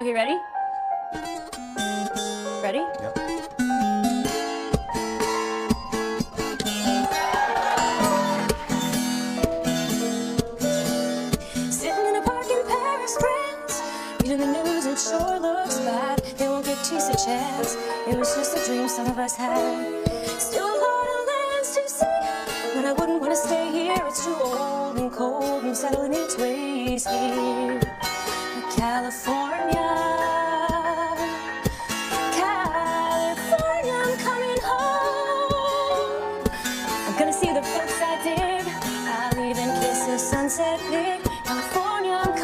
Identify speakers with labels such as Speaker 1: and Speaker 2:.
Speaker 1: Okay, ready? Ready?
Speaker 2: Yep.
Speaker 1: Sitting in a park in Paris, France, reading the news, it sure looks bad. They won't give peace a chance. It was just a dream some of us had. Still a lot of lands to see, but I wouldn't want to stay here. It's too old and cold and settling its ways here. California, California, I'm coming home. I'm gonna see the folks I dig. I'll even kiss the sunset big. California, I'm